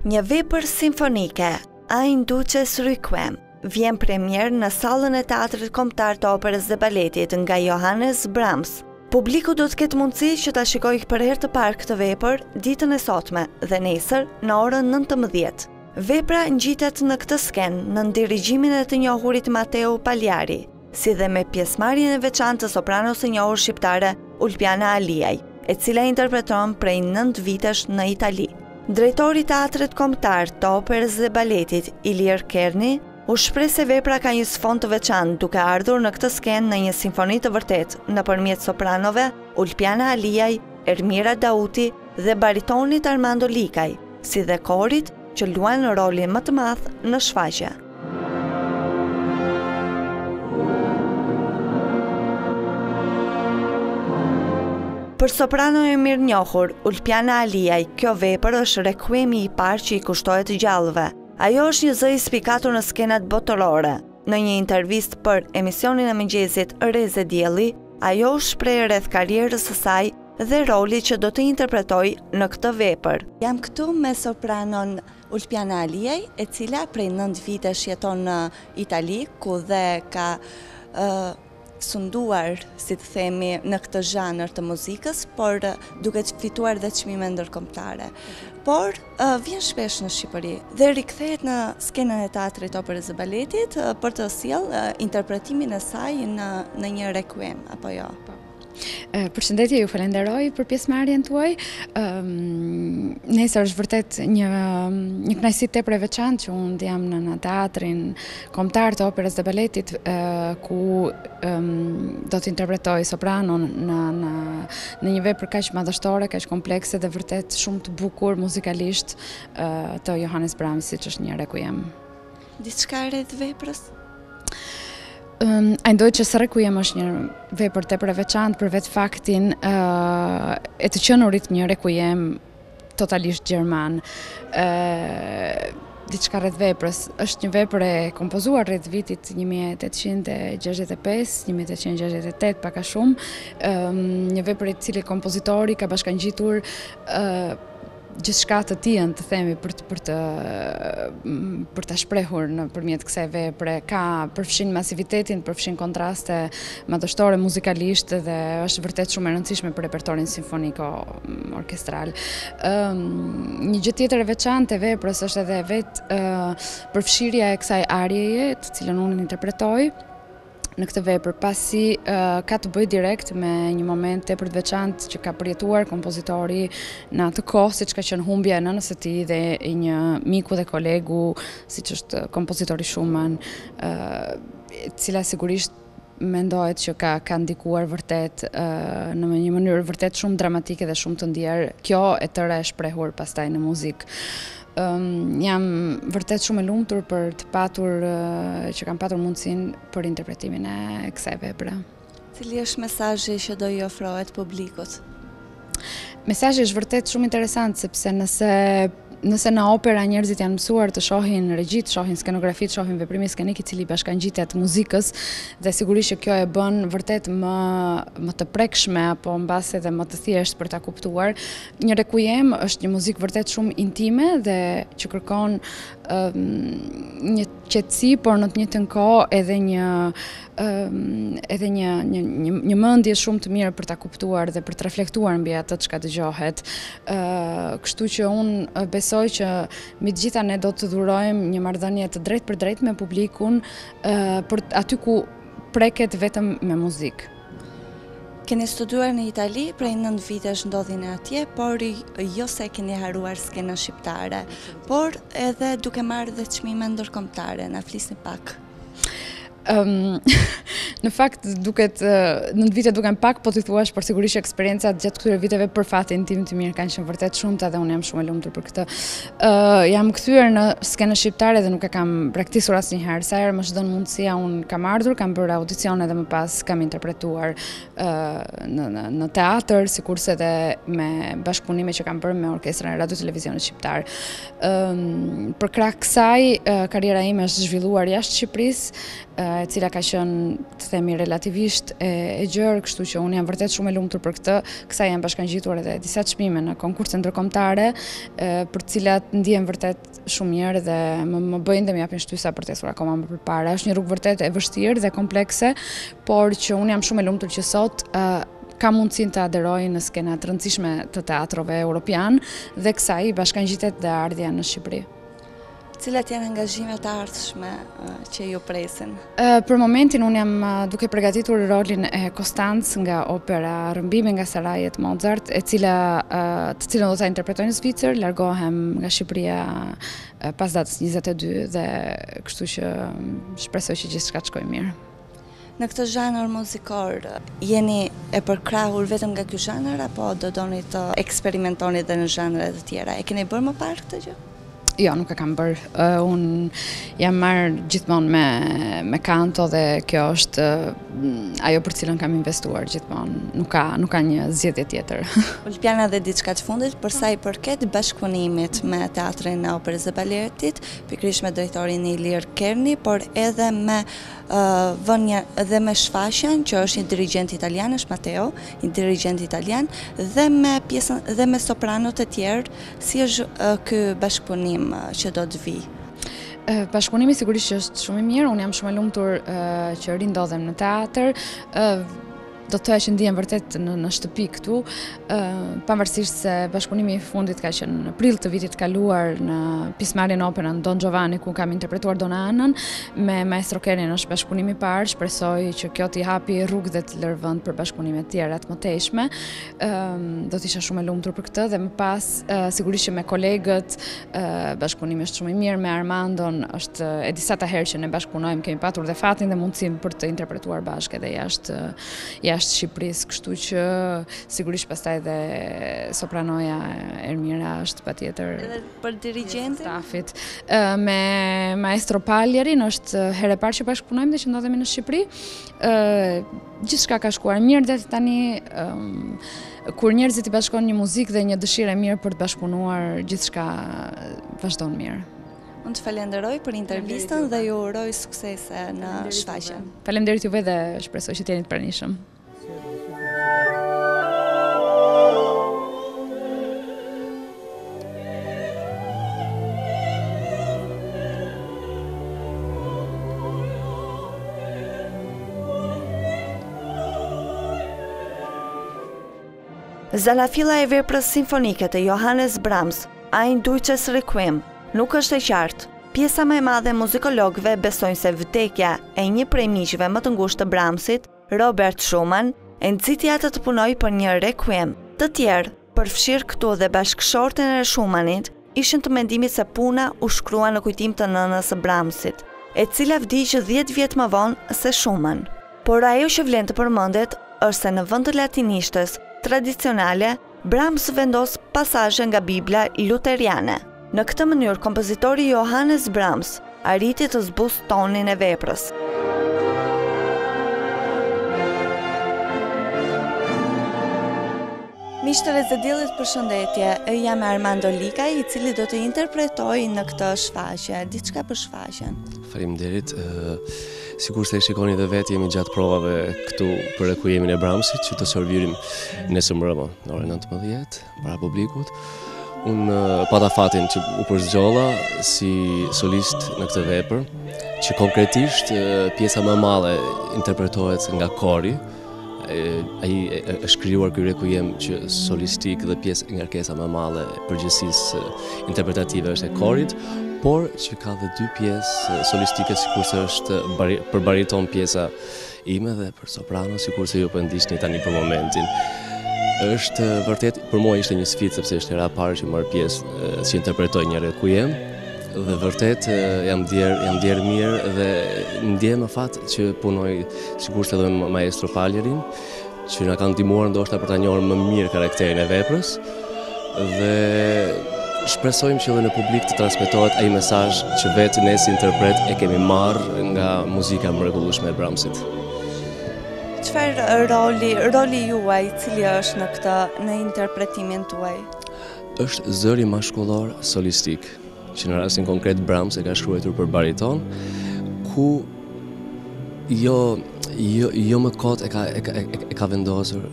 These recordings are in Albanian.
Një vepër simfonike, Ein Duces Requiem, vjen premier në sallën e Teatrit Kombëtar të Operës dhe Baletit nga Johannes Brahms. Publiku do të ketë mundësi që ta shikojë për herë të parë këtë vepër ditën e sotme dhe nesër në orën 19. Vepra ngjitet në këtë skenë në dirigjimin e të njohurit Matteo Pagliari, si dhe me pjesëmarrjen e veçantë të sopranos së njohur shqiptare Ulpiana Aliaj, e cila interpreton prej 9 vitesh në Itali. Drejtori i Teatrit Kombëtar të Operës dhe Baletit, Ilir Kerni, u shpreh se vepra ka një sfond të veçantë duke ardhur në këtë skenë në një simfoni të vërtetë nëpërmjet sopranove Ulpiana Aliaj, Ermira Dauti dhe baritonit Armando Likaj, si dhe korit që luan rolin më të madh në shfaqje. Për soprano e mirënjohur, Ulpiana Aliaj, kjo vepër është rekuemi i parë që i kushtohet gjallëve. Ajo është një zë i spikatur në skenat botërore. Në një intervistë për emisionin e mëngjesit Reze Dielli, ajo shpreh rreth karrierës së saj dhe rolit që do të interpretoj në këtë vepër. Jam këtu me sopranon Ulpiana Aliaj, e cila prej 9 vitesh jeton në Itali, ku dhe ka sunduar, si të themi, në këtë zhanër të muzikës, por duke fituar dhe çmime ndërkombëtare. Por vjen shpesh në Shqipëri dhe rikthehet në skenën e Teatrit Operës dhe Baletit për të sjellë interpretimin e saj në një requiem, apo jo? Përshëndetje, ju falenderoj për pjesëmarrjen tuaj. Nesër është vërtet një kënaqësi tepër e veçantë që unë jam në Teatrin Kombëtar të Operës dhe Baletit, ku do të interpretoj sopranon në një vepër kaq madhështore, kaq komplekse dhe vërtet shumë të bukur muzikalisht të Johannes Brahms, siç është një requiem. Diçka rreth veprës? Ein Deutsches Requiem është një vepër tepër e veçantë për vetë faktin e të qenurit një requiem totalisht gjerman. Diçka rreth veprës është një vepër e kompozuar rreth vitit 1865, 1868 pak a shumë, një vepër e cili kompozitori ka bashkangjitur gjithçka të tij, të themi, për ta shprehur nëpërmjet kësaj vepre. Përfshin masivitetin, përfshin kontraste madhështore muzikalisht dhe është vërtet shumë e rëndësishme për repertorin simfoniko-orkestral. Një gjë tjetër e veçantë e veprës është edhe vetë përfshirja e kësaj arieje, të cilën unë interpretoj në këtë vepër, pasi ka të bëjë direkt me një moment tepër të veçantë që ka përjetuar kompozitori në atë kohë, siç ka qenë humbja e nënës së tij dhe i një miku dhe kolegu, siç është kompozitori Schumann, cila sigurisht mendohet që ka ndikuar vërtet në një mënyrë vërtet shumë dramatike dhe shumë të ndjerë. Kjo e tëra e shprehur pastaj në muzikë. Jam vërtet shumë e lumtur për të patur që kam patur mundësinë për interpretimin e kësaj vepre. Cili është mesazhi që do i ofrohet publikut? Mesazhi është vërtet shumë interesant, sepse nëse në opera njerëzit janë mësuar të shohin regji, të shohin skenografi, të shohin veprimin skenik i cili bashkangjitet muzikës, dhe sigurisht që kjo e bën vërtet më të prekshme apo mbase edhe më të thjeshtë për ta kuptuar. Një requiem është një muzikë vërtet shumë intime dhe që kërkon një qetësi, por në të njëjtën kohë edhe një mendje shumë të mirë për ta kuptuar dhe për të reflektuar mbi atë çka dëgjohet. Kështu që unë besoj që mbi të gjitha ne do të dhurojmë një marrëdhënie të drejtë për drejtë me publikun, për aty ku preket vetëm me muzikë. Keni studuar në Itali, prej 9 vitesh ndodhin atje, por jo se keni haruar skenën shqiptare, por edhe duke marrë dhe çmime ndërkombëtare. Na flisni pak. Në fakt, duket 9 vite duken pak, po t'i thuash, por sigurisht eksperiencat gjatë këtyre viteve për fatin tim të mirë kanë qenë vërtet shumëta dhe unë jam shumë e lumtur për këtë. Jam kthyer në skenën shqiptare dhe nuk e kam praktiksuar asnjëherë. Sa herë më është dhënë mundësia, unë kam ardhur, kam bërë audicione dhe më pas kam interpretuar në teatr, sikurse edhe me bashkëpunime që kam bërë me orkestrën e Radio Televizionit Shqiptar. Për krah kësaj, karriera ime është zhvilluar jashtë Shqipërisë. e cila ka qenë, të themi, relativisht e gjerë, kështu që unë jam vërtet shumë e lumtur për këtë. Kësaj janë bashkangjitur edhe disa çmime në konkurse ndërkombëtare, për të cilat ndihem vërtet shumë mirë dhe më bëjnë dhe më japin shtysa për të ecur akoma më përpara. Është një rrugë vërtet e vështirë dhe komplekse, por që unë jam shumë e lumtur që sot ka mundësinë të aderoj në skena të rëndësishme të teatrove europian dhe kësaj bashkangjitet dhe ardhja në Shqipëri. Cilat janë angazhimet të ardhshme që ju presin? Për momentin unë jam duke përgatitur rolin e Konstancë nga opera Rrëmbimi nga Sarajet Mozart, të cilën do ta interpretoj në Zvicër. Largohem nga Shqipëria pas datës 22 dhe kështu që shpresoj që gjithçka të shkojë mirë. Në këtë zhanër muzikor, jeni e përkrahur vetëm nga ky zhanër apo do doni të eksperimentoni edhe në zhanre të tjera? E keni bërë më parë këtë gjë? Jo, nuk e kam bërë. Unë jam marrë gjithmonë me kanto dhe kjo është ajo për cilën kam investuar gjithmonë. Nuk ka një zgjedhje tjetër. Ulpiana dhe diçka të fundit, për sa i përket bashkëpunimit me Teatrin e Operës së Baletit, pikërisht me drejtorin Ilir Kerni, por edhe me vënia dhe me shfaqjen që është një dirigent italian, është Matteo, një dirigent italian, dhe me pjesën dhe me sopranot e tjerë, si është ky bashkëpunim që do të vi? Bashkëpunimi sigurisht që është shumë i mirë, unë jam shumë e lumtur që rindodhem në teatr. Do të thoya që ndihem vërtet në shtëpi këtu, pavarësisht se bashkëpunimi i fundit ka qenë në prill të vitit kaluar në pjesëmarrjen në operën Don Giovanni, ku kam interpretuar Dona Anën me Maestro Kernin. Është bashkëpunimi i parë, shpresoj që kjo t'i hapi rrugë dhe të lërë vend për bashkëpunime të tjera të mëtejshme. Do të isha shumë e lumtur për këtë dhe më pas sigurisht që me kolegët bashkëpunimi është shumë i mirë. Me Armandon është e disata herë që ne bashkëpunojmë, kemi patur dhe fatin dhe mundësinë për të interpretuar bashkë edhe jashtë Shqipërisë, kështu që sigurisht pastaj dhe sopranoja Ermira është patjetër. Edhe për dirigjentin stafit. Me Maestro Paljerin është herë e parë që bashkëpunojmë dhe që ndodhemi në Shqipëri. Gjithçka ka shkuar mirë deri tani. Kur njerëzit i bashkon një muzikë dhe një dëshirë e mirë për të bashkëpunuar, gjithçka vazhdon mirë. Unë të falenderoj për intervistën dhe ju uroj suksese në shfaqjen. Faleminderit juve dhe shpresoj që të jeni të pranishëm. Zalafilla e veprës simfonike të Johannes Brahms, Ein Deutsches Requiem, nuk është e qartë. Pjesa më e madhe e muzikologëve besojnë se vdekja e një prej miqve më të ngushtë të Brahmsit, Robert Schumann, e nxiti atë të punojë për një requiem. Të tjerë, përfshirë këtu dhe bashkëshorten e Schumannit, ishin të mendimit se puna u shkrua në kujtim të nënës së Brahmsit, e cila vdiq 10 vjet më vonë se Schumann. Por ajo që vlen të përmendet është se në vend të latinishtës tradicionale, Brahms vendos pasazhe nga Bibla luteriane. Në këtë mënyrë, kompozitori Johannes Brahms arriti të zbustë tonin e veprës. Miqtë e Diellit, përshëndetje. Jam Armando Lika, i cili do të interpretoj në këtë shfaqje. Diçka për shfaqjen. Faleminderit. Sikur se e shikoni dhe vetë, jemi gjatë provave këtu për requiemin e Brahmsit, që të shërbirim nesër mbrëmë në orën 19 para publikut. Unë pata fatin që u përzgjolla si solist në këtë vepër, që konkretisht pjesa më e madhe interpretohet nga kori. Ai është krijuar ky requiem që solistik dhe pjesë ngarkesa më e madhe e përgjithësisë interpretative është e korit, por që ka dhe 2 pjesë solistike, sikurse është për bariton pjesa ime dhe për soprano, sikurse ju po ndiqni tani për momentin. Është vërtet, për mua ishte një sfidë sepse është hera e parë që marr pjesë si interpretoj një requiem. Dhe vërtet jam ndier mirë dhe ndjem më fat që punoj sigurisht edhe me Maestro Paljerin, që na kanë ndihmuar ndoshta për ta njohur më mirë karakterin e veprës dhe shpresojmë që edhe në publik të transmetohet ai mesazh që vetë ne si interpret e kemi marrë nga muzika mrekullueshme e Brahmsit. Çfarë roli juaj, cili është në interpretimin tuaj? Është zëri mashkullor solistik, që në rastin konkret Brahms e ka shkruar për bariton, ku Jo më kot e ka vendosur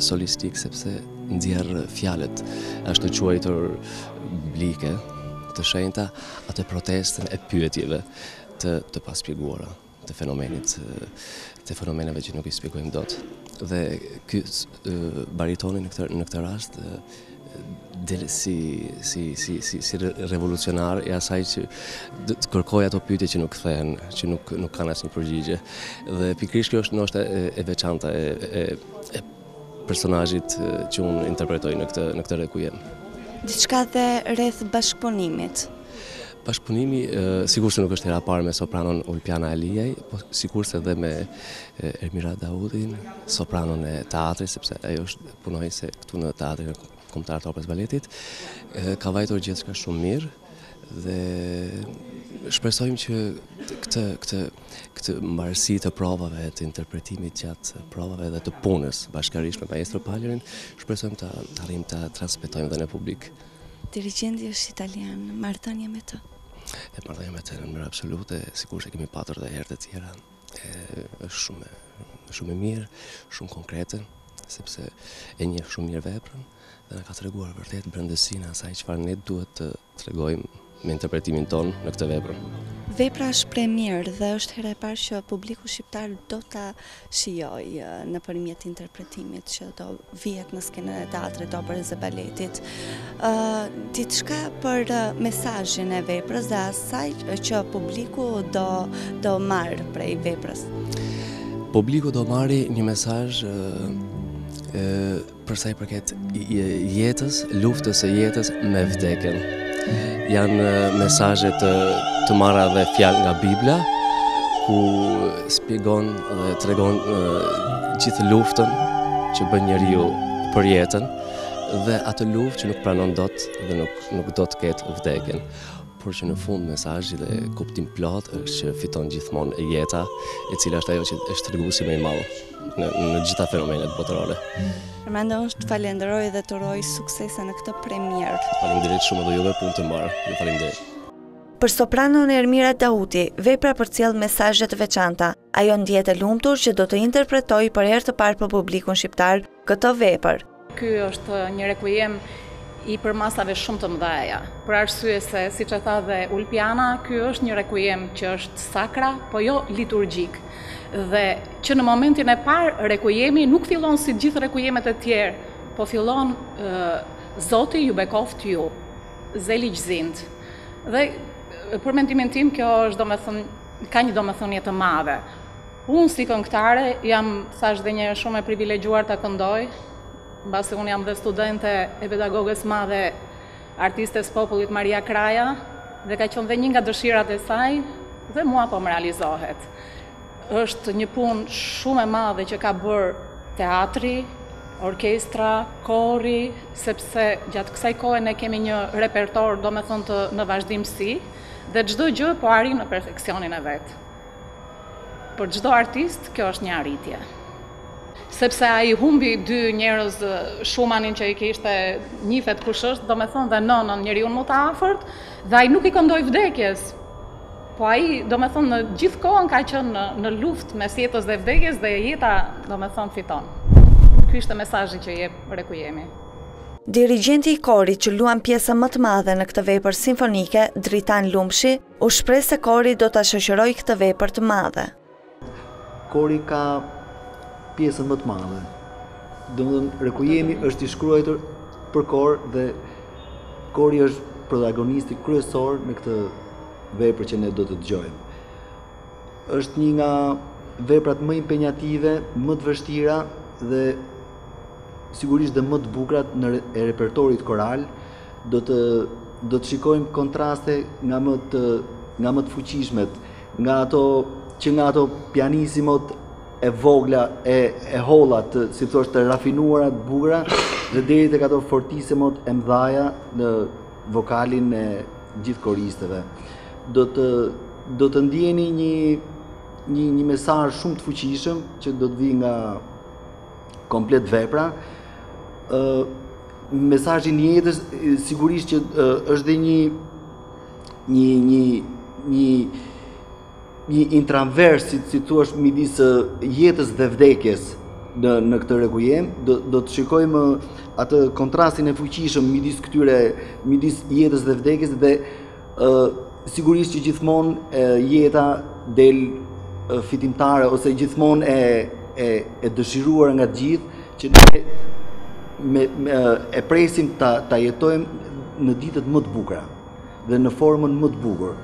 solistik sepse nxjerr fjalët ashtu quajtur biblike, të shenjta, atë protestën e pyetjeve të paspjeguara, të fenomeneve që nuk i shpjegojmë dot. Dhe ky baritoni në këtë rast del si revolucionar i asaj që të kërkoj ato pyetje që nuk kthehen, që nuk kanë asnjë përgjigje. Dhe pikërisht kjo është ndoshta e veçanta e personazhit që unë interpretoj në këtë rekujem. Diçka dhe rreth bashkëpunimit. Bashkëpunimi sigurisht nuk është hera parë me sopranon Ulpiana Aliaj, po sigurisht edhe me Ermira Daudin, sopranon e teatrit, sepse ajo është punojse këtu në teatrin kombëtar të Operës Baletit. Ka vajtur gjithçka shumë mirë dhe shpresojmë që këtë mbarësi të provave, të interpretimit gjatë provave dhe të punës bashkërisht me Maestro Pallerin, shpresojmë të arrijmë ta transmetojmë dhe në publik. Dirigjenti është italian, marrëdhënie me të? Marrëdhënia me të në mënyrë absolute, sigurisht e kemi patur edhe herë të tjera. Është shumë e mirë, shumë konkrete, sepse e njeh shumë mirë veprën dhe na ka treguar vërtet brendësinë e asaj çfarë ne duhet të tregojmë me interpretimin ton në këtë vepër. Vepra është premierë dhe është hera e parë që publiku shqiptar do ta shijojë nëpërmjet interpretimit që do vihet në skenën e teatrit, operës dhe baletit. Diçka për mesazhin e veprës dhe asaj që publiku do marrë prej veprës. Publiku do marrë një mesazh për sa i përket jetës, luftës së jetës me vdekjen. Janë mesazhe të marra dhe fjalë nga Bibla, ku shpjegon dhe tregon gjithë luftën që bën njeriu për jetën dhe atë luftë që nuk pranon dot dhe nuk do të ketë vdekjen. Por që në fund mesazhi dhe kuptim plot është që fiton gjithmonë jeta, e cila është ajo që është treguesi më i madh në gjitha fenomenet botërore. Armando, unë të falenderoj dhe të uroj suksese në këtë premierë. Faleminderit shumë dhe juve, punë të mbarë. Ju falenderit. Për sopranon Ermira Dauti, vepra përcjell mesazhe të veçanta. Ajo ndihet e lumtur që do të interpretojë për herë të parë për publikun shqiptar këtë vepër. Ky është një rekujem i përmasave shumë të mëdha. Për arsye se, siç e tha dhe Ulpiana, ky është një rekujem që është sakra, po jo liturgjik. Dhe që në momentin e parë rekujemi nuk fillon si gjithë rekujemet e tjerë, po fillon Zoti ju bekoft ju, zeli gzind. Dhe për mendimin tim kjo është ka një domethënie të madhe. Unë si këngëtare jam, thash dhe një shumë e privilegjuar të këndoj, mbasi unë jam dhe studente e pedagogës madhe artistes popullit Maria Kraja, dhe ka qenë dhe një nga dëshirat e saj, dhe mua po më realizohet. Është një punë shumë e madhe që ka bërë teatri, orkestra, kori, sepse gjatë kësaj kohe ne kemi një repertor domethënë në vazhdimsi dhe çdo gjë po arrin në perfeksionin e vet. Për çdo artist kjo është një arritje. Sepse ai humbi dy njerëz, Shumanin që i kishte njifet kush është, domethënë dhe nënën, njeriu më të afërt, dhe ai nuk i këndoi vdekjes. Po ai, domethënë, në gjithë kohën ka qenë në luftë mes jetës dhe vdekjes dhe jeta, domethënë, fiton. Ky ishte mesazhi që jep rekujemi. Dirigjenti i korit që luan pjesën më të madhe në këtë vepër simfonike, Dritan Lumshi, u shpreh se kori do ta shoqërojë këtë vepër të madhe. Kori ka pjesën më të madhe. Domethënë, rekujemi është i shkruar për kor dhe kori është protagonisti kryesor në këtë vepër që ne do të dëgjojmë. Është një nga veprat më impenjative, më të vështira dhe sigurisht dhe më të bukrat në repertorit koral. Do të shikojmë kontraste nga më të fuqishmet, nga ato pianissimot e vogla, e hollat, si thosh të rafinuara, të bukura, dhe deri tek ato fortissimot e mëdha në vokalin e gjithë koristëve. Do të ndjeni një mesazh shumë të fuqishëm që do të vijë nga komplet vepra. Mesazhi i jetës sigurisht që është dhe një intravers, si thua, midis jetës dhe vdekjes në këtë requiem, do të shikojmë atë kontrastin e fuqishëm midis jetës dhe vdekjes dhe sigurisht që gjithmonë jeta del fitimtare ose gjithmonë e dëshiruar nga të gjithë që ne e presim ta jetojmë në ditët më të bukura dhe në formën më të bukur.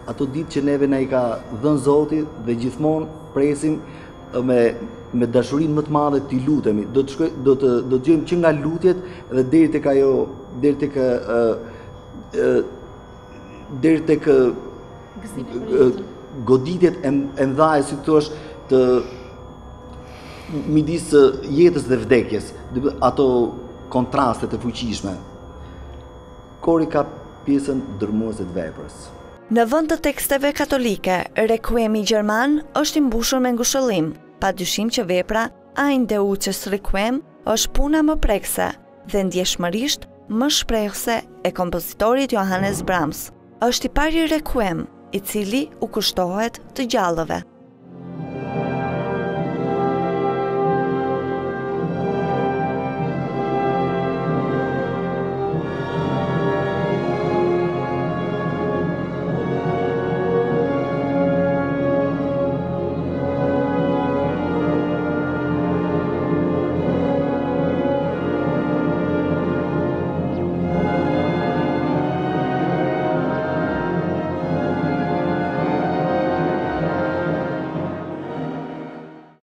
Ato ditë që neve na i ka dhënë Zoti dhe gjithmonë presim me dashurinë më të madhe t'i lutemi. Do të gjejmë që nga lutjet dhe deri tek goditjet e mëdha, si thua, të midis jetës dhe vdekjes, ato kontrastet e fuqishme. Kori ka pjesën dërmuese të veprës. Në vend të teksteve katolike, rekuemi gjerman është i mbushur me ngushëllim, padyshim që vepra Ein Deutsches Requiem është puna më prekse dhe ndjeshmërisht më shprehëse e kompozitorit Johannes Brahms. Është i pari requiem i cili u kushtohet të gjallëve.